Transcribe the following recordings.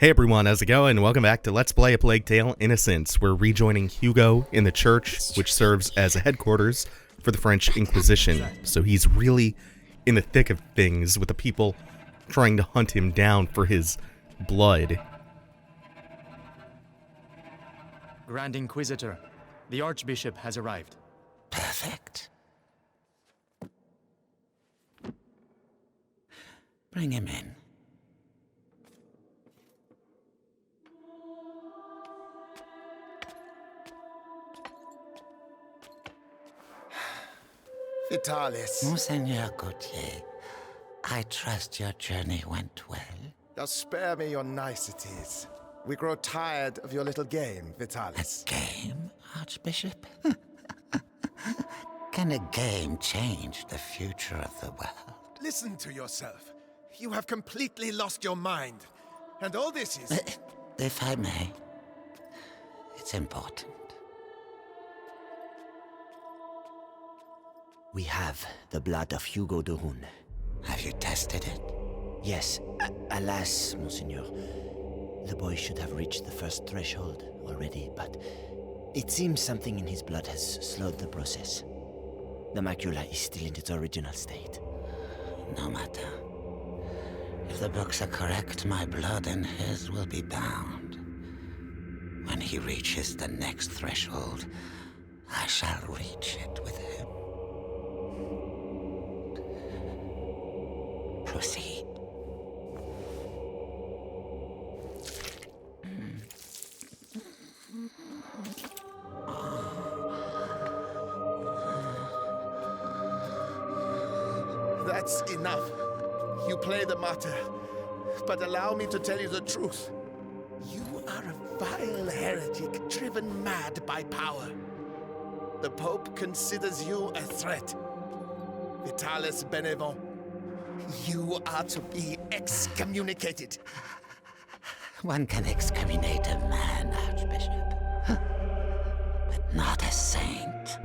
Hey everyone, how's it going? Welcome back to Let's Play A Plague Tale: Innocence. We're rejoining Hugo in the church, which serves as a headquarters for the French Inquisition. So he's really in the thick of things with the people trying to hunt him down for his blood. Grand Inquisitor, the Archbishop has arrived. Perfect. Bring him in. Vitalis. Monseigneur Gautier, I trust your journey went well. Now spare me your niceties. We grow tired of your little game, A Vitalis. game, Archbishop? Can a game change the future of the world? Listen to yourself. You have completely lost your mind. And all this is... If I may, it's important. We have the blood of Hugo de Rune. Have you tested it? Yes, alas, Monseigneur. The boy should have reached the first threshold already, but it seems something in his blood has slowed the process. The Macula is still in its original state. No matter. If the books are correct, my blood and his will be bound. When he reaches the next threshold, I shall reach it with him. Proceed. That's enough. You play the martyr. But allow me to tell you the truth. You are a vile heretic driven mad by power. The Pope considers you a threat. Vitalis Benevent, you are to be excommunicated. One can excommunicate a man, Archbishop, but not a saint.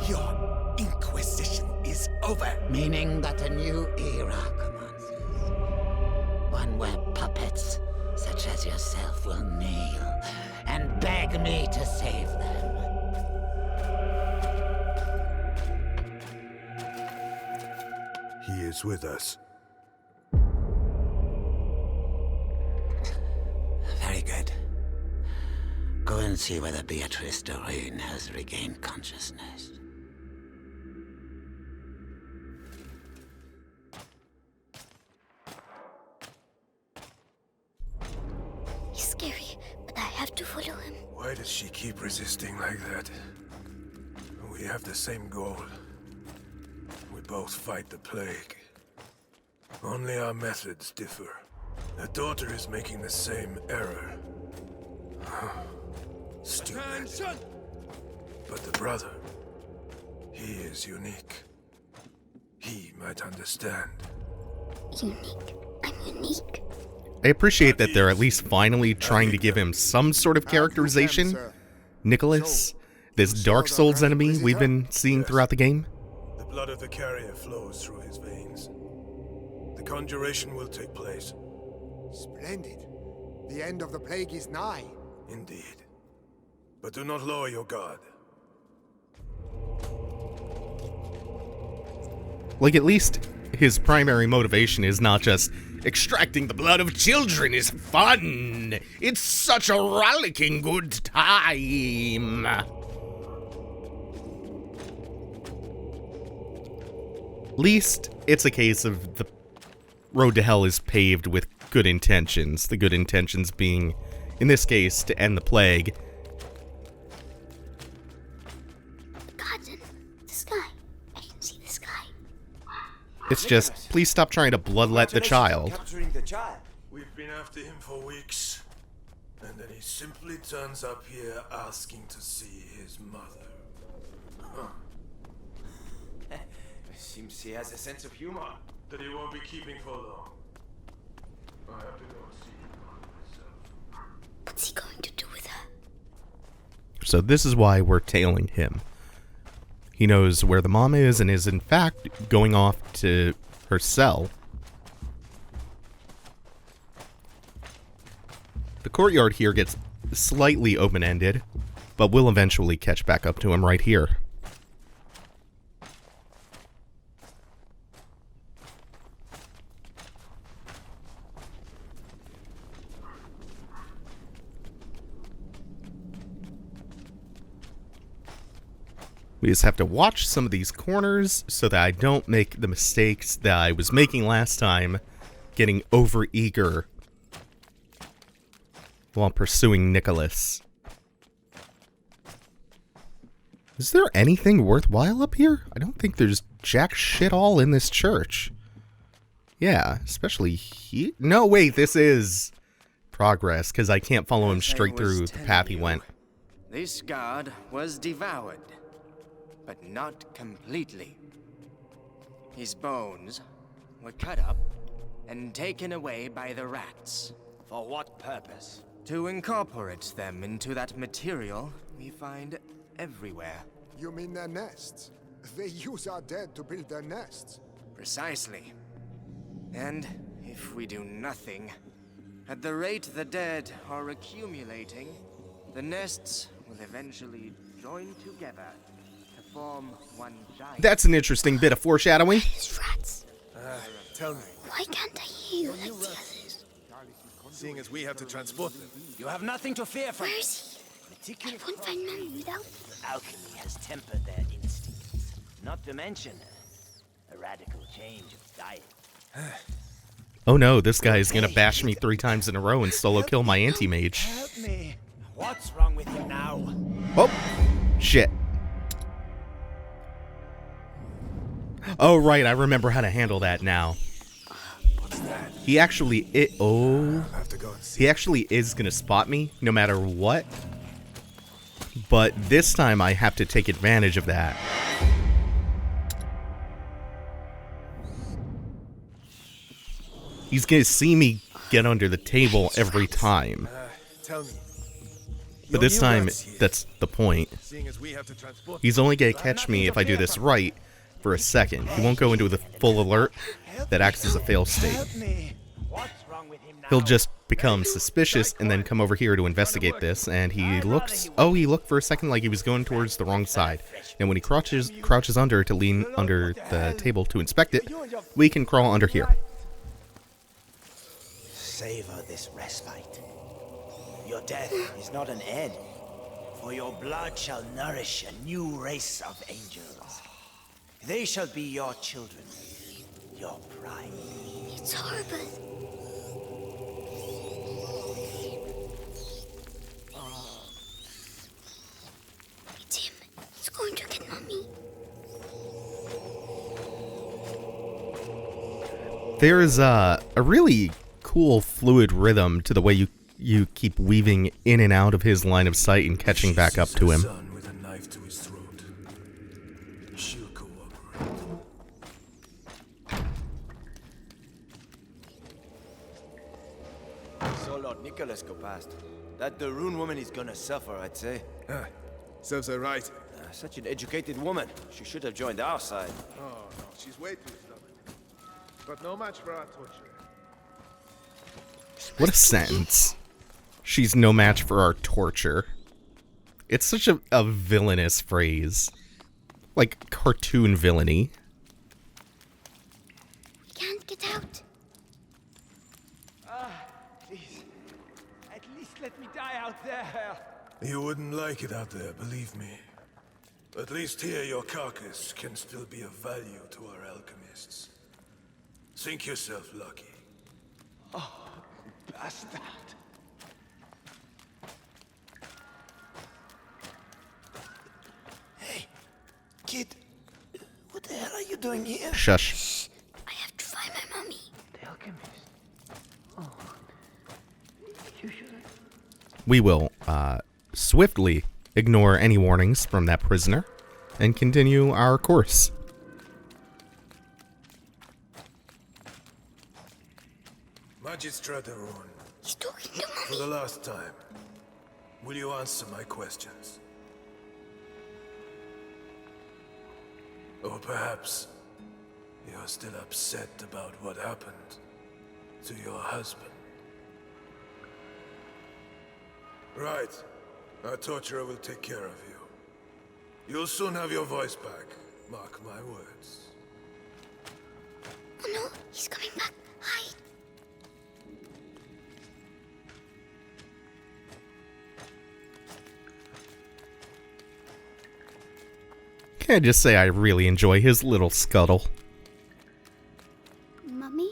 Your Inquisition is over. Meaning that a new era commences. One where puppets, such as yourself, will kneel and beg me to save them. He is with us. Very good. Go and see whether Beatrice de Rune has regained consciousness. He's scary, but I have to follow him. Why does she keep resisting like that? We have the same goal. We both fight the plague. Only our methods differ. The daughter is making the same error. Stupid. But the brother, he is unique. He might understand. Unique. I'm unique. I appreciate that they're at least finally trying to give him some sort of characterization. Nicholas, this Dark Souls enemy we've been seeing throughout the game. The blood of the carrier flows through his veins. The conjuration will take place. Splendid. The end of the plague is nigh. Indeed. But do not lower your guard. Like, at least his primary motivation is not just extracting the blood of children is fun. It's such a rollicking good time. At least it's a case of the road to hell is paved with good intentions. The good intentions being, in this case, to end the plague. Garden. The sky. I can see the sky. It's just, please stop trying to bloodlet the child. We've been after him for weeks. And then he simply turns up here asking to see his mother. Seems he has a sense of humor. That he won't be keeping for long. I have to go see him myself. What's he going to do with her? So this is why we're tailing him. He knows where the mom is and is in fact going off to her cell The courtyard here gets slightly open-ended, but we'll eventually catch back up to him right here. We just have to watch some of these corners so that I don't make the mistakes that I was making last time, getting over-eager while pursuing Nicholas. Is there anything worthwhile up here? I don't think there's jack shit all in this church. Yeah, especially here. No, wait, this is progress, because I can't follow him straight through the path he went. This guard was devoured, but not completely. His bones were cut up and taken away by the rats. For what purpose? To incorporate them into that material we find everywhere. You mean their nests? They use our dead to build their nests. Precisely. And if we do nothing, at the rate the dead are accumulating, the nests will eventually join together to form one giant... That's an interesting bit of foreshadowing. These rats. Tell me, Why can't I hear you like the others? seeing as we have to transport them, You have nothing to fear from Where is he? I won't find Mummy without... Alchemy has tempered their instincts. Not to mention a radical change of diet. Oh no, this guy is gonna bash me 3 times in a row and solo kill my anti-mage. Help me. What's wrong with you now? Oh, shit. Oh right, I remember how to handle that now. He actually he actually is gonna spot me no matter what. But this time I have to take advantage of that. He's gonna see me get under the table every time. tell me, But this time, that's the point. seeing as we have to transport He's only gonna catch me if I do this right for a second. He won't go into the full alert that acts as a fail-state. Me. What's wrong with him now? He'll just become suspicious and then come over here to investigate this, and he looks... Oh, he looked for a second like he was going towards the wrong side. And when he crouches under to lean under the table to inspect it, we can crawl under here. Savor this respite. Your death is not an end, for your blood shall nourish a new race of angels. They shall be your children, your pride. It's horrible. It's him. He's going to get Mummy. There's a really cool fluid rhythm to the way you keep weaving in and out of his line of sight and catching back up to him. son with a knife to his throat. She'll cooperate. So Lord Nicholas go past. That the rune woman is gonna suffer, I'd say. Serves her right. Such an educated woman. She should have joined our side. Oh, no, she's way too stubborn. But no match for our torture. What a sentence. She's no match for our torture. It's such a villainous phrase. Like cartoon villainy. We can't get out. Please, at least let me die out there. You wouldn't like it out there, believe me. At least here your carcass can still be of value to our alchemists. Think yourself lucky. Bastard. Hey, kid. What the hell are you doing here? Shush. I have to find my Mummy. The alchemist. Oh. You should... We will swiftly ignore any warnings from that prisoner and continue our course. Magistratorun, He's talking to for Mummy. the last time, will you answer my questions? Or perhaps you're still upset about what happened to your husband. Right. Our torturer will take care of you. You'll soon have your voice back. Mark my words. Oh no, he's coming back. Hide. Can I just say I really enjoy his little scuttle. Mummy?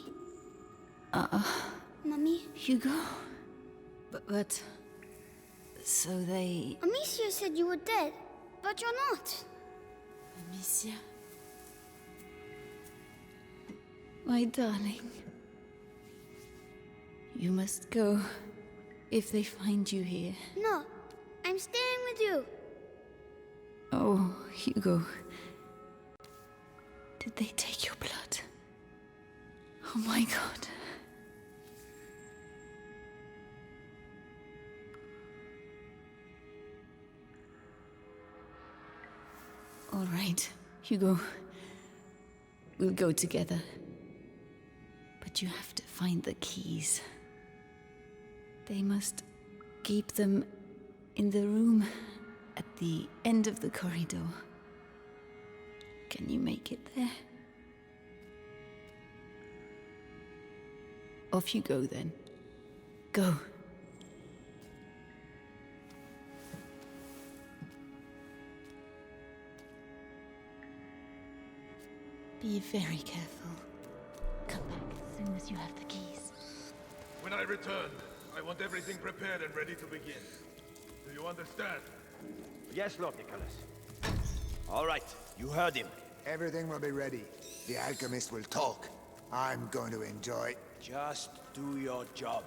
Mummy? Hugo? But... So they... Amicia said you were dead, but you're not. Amicia? My darling. You must go if they find you here. No, I'm staying with you. Oh, Hugo. Did they take your blood? Oh my god. All right, Hugo. We'll go together. But you have to find the keys. They must keep them in the room at the end of the corridor. Can you make it there? Off you go then. Go. Be very careful. Come back as soon as you have the keys. When I return, I want everything prepared and ready to begin. Do you understand? Yes, Lord Nicholas. All right, you heard him. Everything will be ready. The alchemist will talk. I'm going to enjoy. Just do your job.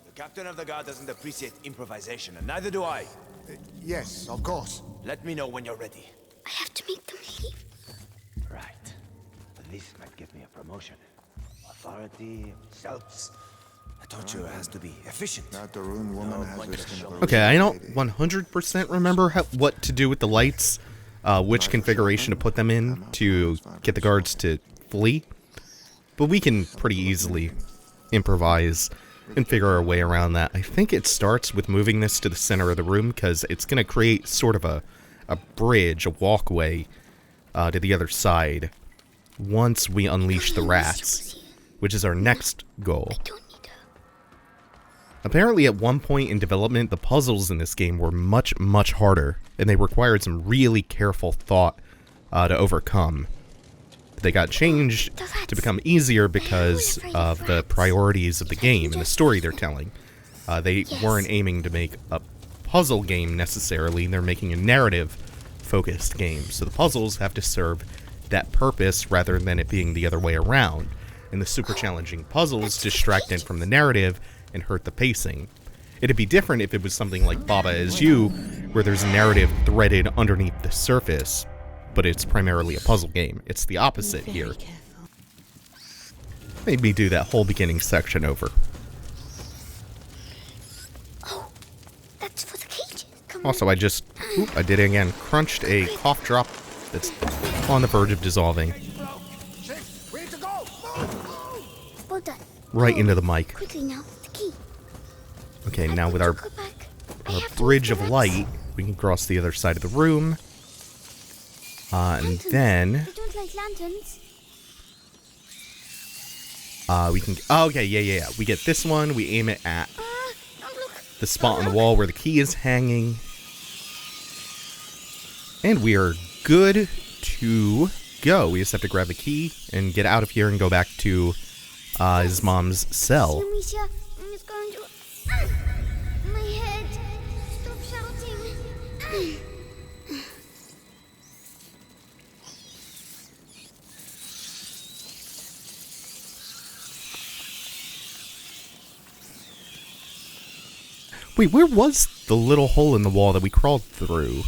The captain of the guard doesn't appreciate improvisation, and neither do I. Yes, of course. Let me know when you're ready. I have to make them leave. Right. This might give me a promotion. Authority, selves. A torturer has to be efficient. That the rune woman has risking of a Okay, I don't 100% remember what to do with the lights, which configuration to put them in to get the guards to flee. But we can pretty easily improvise and figure our way around that. I think it starts with moving this to the center of the room because it's going to create sort of a bridge, a walkway to the other side once we unleash the rats, which is our next goal. Apparently at one point in development, the puzzles in this game were much, much harder, and they required some really careful thought to overcome. They got changed to become easier because of the priorities of the game and the story they're telling. They weren't aiming to make a puzzle game necessarily, they're making a narrative-focused game. So the puzzles have to serve that purpose rather than it being the other way around. And the super challenging puzzles distract from the narrative and hurt the pacing. It'd be different if it was something like Baba Is You, where there's a narrative threaded underneath the surface, but it's primarily a puzzle game. It's the opposite here. Made me do that whole beginning section over. Oh, that's for the cages. Come Also, I just, I did it again, crunched a cough drop that's on the verge of dissolving. Well done. Right into the mic. Quickly now, the key. Okay, now with our bridge of light, we can cross the other side of the room. And then I don't like lanterns. we can. Oh, okay, yeah. We get this one. We aim it at Don't look. the spot on the wall where the key is hanging, and we are good to go. We just have to grab the key and get out of here and go back to his mom's cell. Amicia, it's going to. My head. Stop shouting. Wait, where was the little hole in the wall that we crawled through?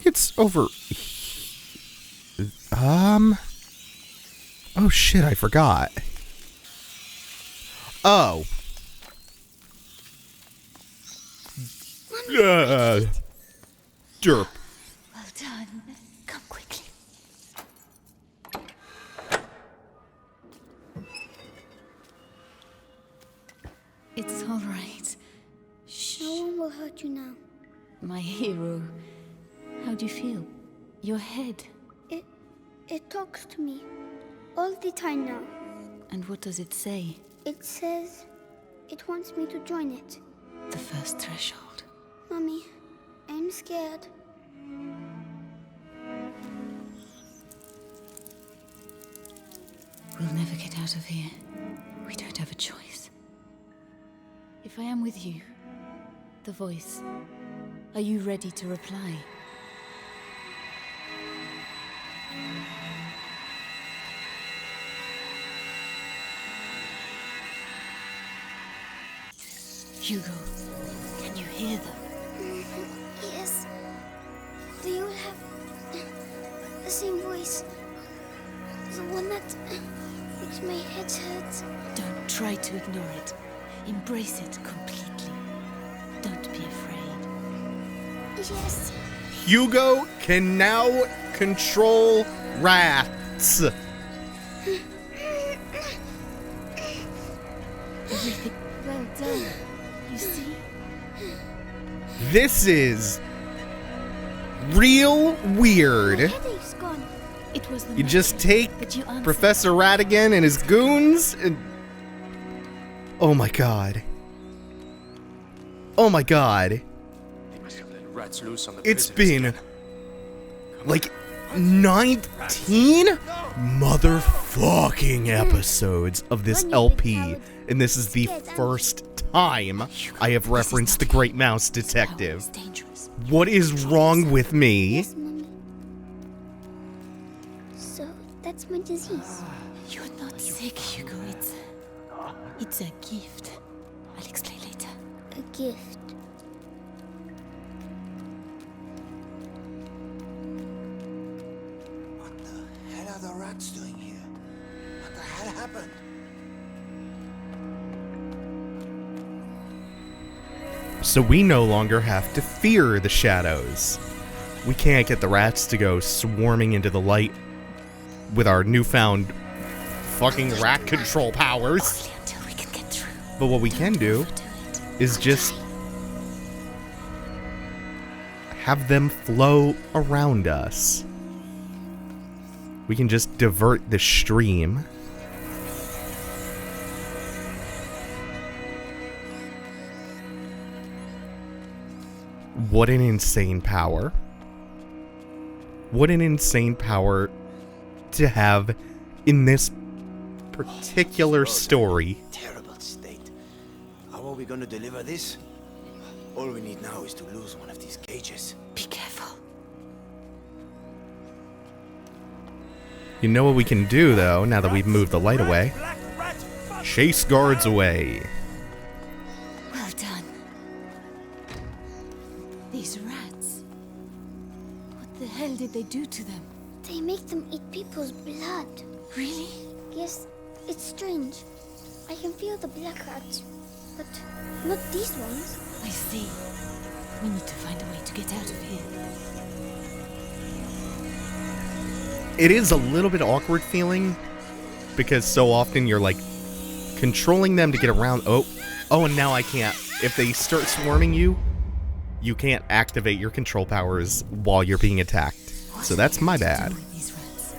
It's over. Oh shit, I forgot. Oh. Derp. Well done. Come quickly. It's all right. Shh. No one will hurt you now. My hero. How do you feel? Your head. It talks to me. All the time now. And what does it say? It says it wants me to join it. The first threshold. Mommy, I'm scared. We'll never get out of here. We don't have a choice. If I am with you, the voice, are you ready to reply? Hugo, can you hear them? Yes. They all have the same voice. The one that makes my head hurt. Don't try to ignore it. Embrace it completely. Don't be afraid. Yes. Hugo can now control rats. Everything well done. You see? This is real weird. My headache's gone. It was the You just take but you answered. Professor Ratigan and his goons and... Oh my god. Oh my god. They must have let rats loose on the It's prisoners. been like 19 motherfucking episodes of this LP, and this is the first time I have referenced the Great Mouse Detective. Power is dangerous. What is wrong with me? Yes, Mommy. So, that's my disease. You're not sick, Hugo. It's a gift. I'll explain later. A gift. What the hell are the rats doing here? What the hell happened? So we no longer have to fear the shadows. We can't get the rats to go swarming into the light with our newfound fucking rat control powers. Only until we can get through. But what we can do Overdo it. is just have them flow around us. We can just divert the stream. What an insane power. What an insane power to have in this particular story. Terrible state. How are we going to deliver this? All we need now is to lose one of these cages. Be careful. You know what we can do, though, now that we've moved the light away? Chase guards away. Well done. These rats. What the hell did they do to them? They make them eat people's blood. Really? Yes, it's strange. I can feel the black rats, but not these ones. I see. We need to find a way to get out of here. It is a little bit awkward feeling, because so often you're like controlling them to get around. Oh, and now I can't. If they start swarming you, you can't activate your control powers while you're being attacked. So that's my bad. These rats.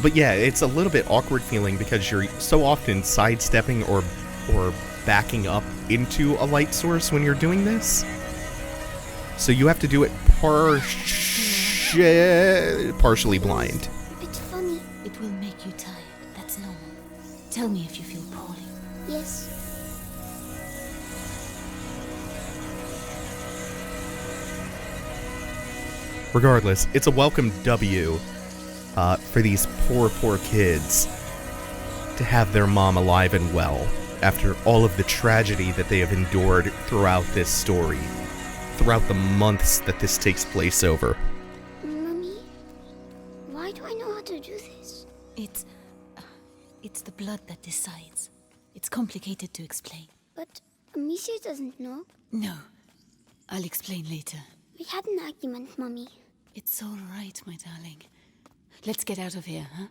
But yeah, it's a little bit awkward feeling because you're so often sidestepping or backing up into a light source when you're doing this. So you have to do it partially blind. A bit funny. It will make you tired. That's normal. Tell me if you feel poorly. Yes. Regardless, it's a welcome W for these poor kids to have their mom alive and well after all of the tragedy that they have endured throughout this story, throughout the months that this takes place over. Mommy, why do I know how to do this? It's the blood that decides. It's complicated to explain. But Amicia doesn't know. No. I'll explain later. We had an argument, Mommy. It's all right, my darling. Let's get out of here, huh?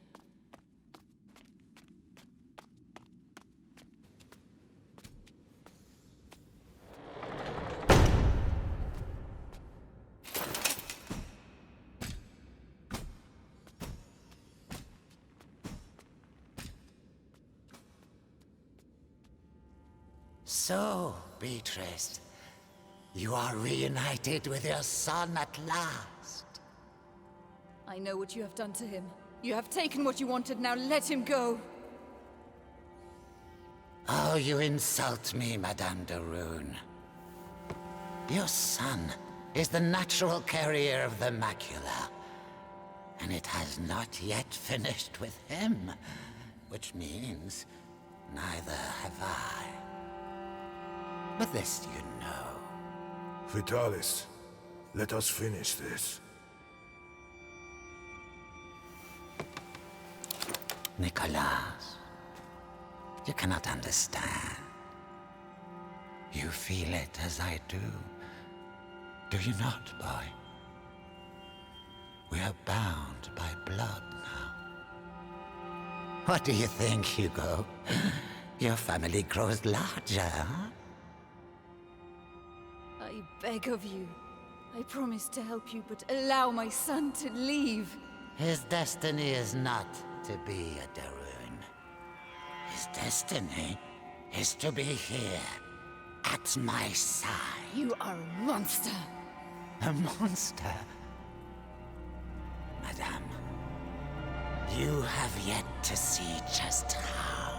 So, Beatrice, you are reunited with your son at last. I know what you have done to him. You have taken what you wanted, now let him go. Oh, you insult me, Madame de Rune. Your son is the natural carrier of the Macula, and it has not yet finished with him, which means neither have I. But this you know. Vitalis, let us finish this. Nicholas, you cannot understand. You feel it as I do. Do you not, boy? We are bound by blood now. What do you think, Hugo? Your family grows larger, huh? I beg of you. I promise to help you, but allow my son to leave. His destiny is not to be a de Rune. His destiny is to be here, at my side. You are a monster. A monster? Madame, you have yet to see just how.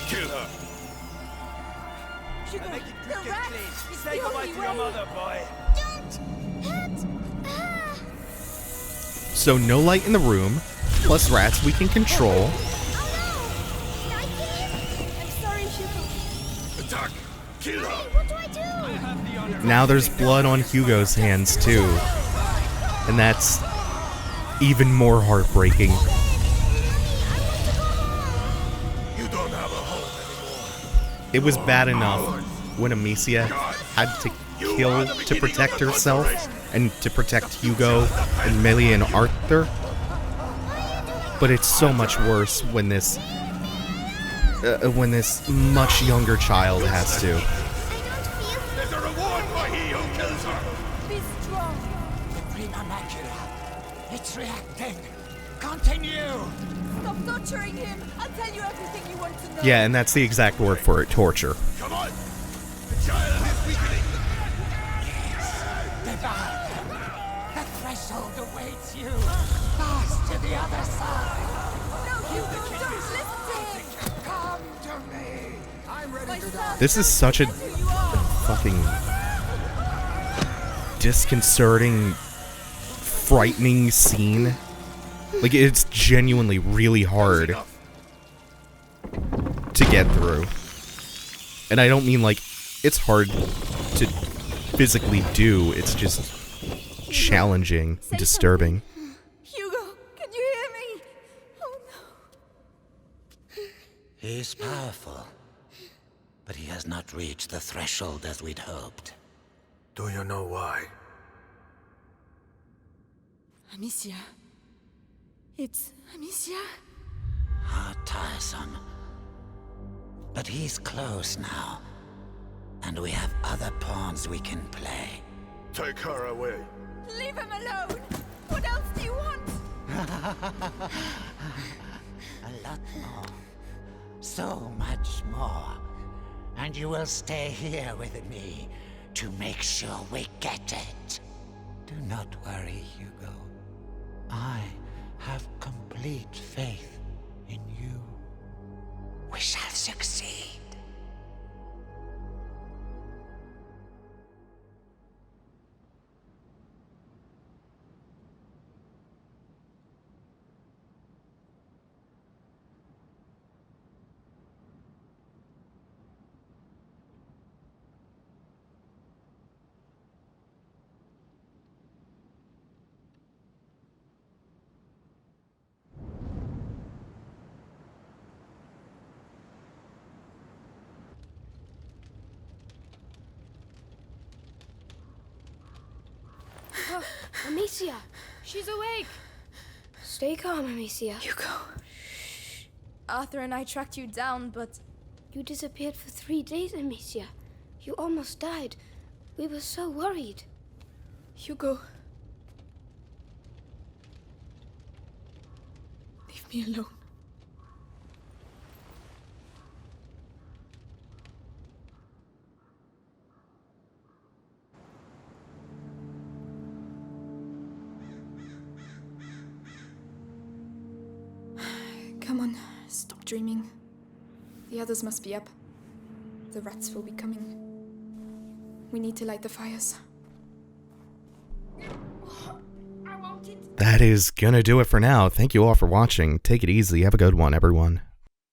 Kill her! Hugo, Make it the quick and rat! clean. It's Say the goodbye only to your way. mother, boy. Don't hurt her. So no light in the room, plus rats we can control. Oh no! I can't. I'm sorry, Hugo. Attack! Kill her! What do I do? Now there's blood on Hugo's hands too. And that's even more heartbreaking. You don't have a home anymore. It was bad enough when Amicia had to kill to protect herself and to protect Hugo and Millie and Arthur. But it's so much worse when this much younger child has to. There's a reward for he who kills her! Be strong. The Prima Macula. It's reacting. Continue. Stop torturing him. I'll tell you everything you want to know. Yeah, and that's the exact word for it, torture. Come on! The child is weakening! Devour them. The threshold awaits you. Pass to the other side. No, Hugo, don't listen to him. Come to me. I'm ready My to son. die. This is such a That's who you are. fucking disconcerting, frightening scene. Like, it's genuinely really hard to get through. And I don't mean like it's hard to physically do, it's just challenging, Say disturbing. something. Hugo, can you hear me? Oh no. He's powerful, but he has not reached the threshold as we'd hoped. Do you know why? Amicia. It's Amicia. How tiresome. But he's close now, and we have other pawns we can play. Take her away. Leave him alone. What else do you want? A lot more. So much more. And you will stay here with me to make sure we get it. Do not worry, Hugo. I have complete faith in you. We shall succeed. Amicia, she's awake. Stay calm, Amicia. Hugo. Arthur and I tracked you down, but you disappeared for 3 days, Amicia. You almost died. We were so worried. Hugo. Leave me alone. Come on, stop dreaming. The others must be up. The rats will be coming. We need to light the fires. That is gonna do it for now. Thank you all for watching. Take it easy. Have a good one, everyone.